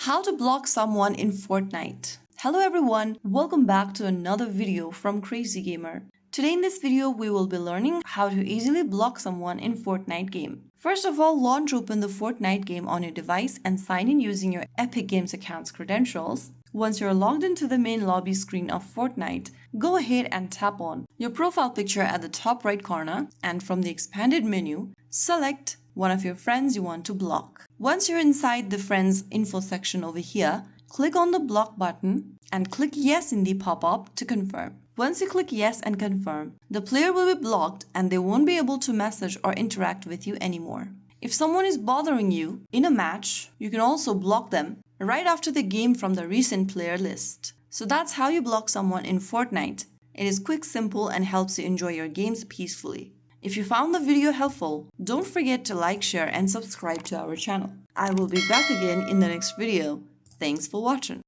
How to block someone in Fortnite. Hello everyone, welcome back to another video from Crazy Gamer. Today in this video, we will be learning how to easily block someone in Fortnite game. First of all, launch open the Fortnite game on your device and sign in using your Epic Games account's credentials. Once you're logged into the main lobby screen of Fortnite, go ahead and tap on your profile picture at the top right corner, and from the expanded menu, select one of your friends you want to block. Once you're inside the friends info section over here, click on the block button and click yes in the pop-up to confirm. Once you click yes and confirm, the player will be blocked and they won't be able to message or interact with you anymore. If someone is bothering you in a match, you can also block them right after the game from the recent player list. So that's how you block someone in Fortnite. It is quick, simple, and helps you enjoy your games peacefully. If you found the video helpful, don't forget to like, share, and subscribe to our channel. I will be back again in the next video. Thanks for watching.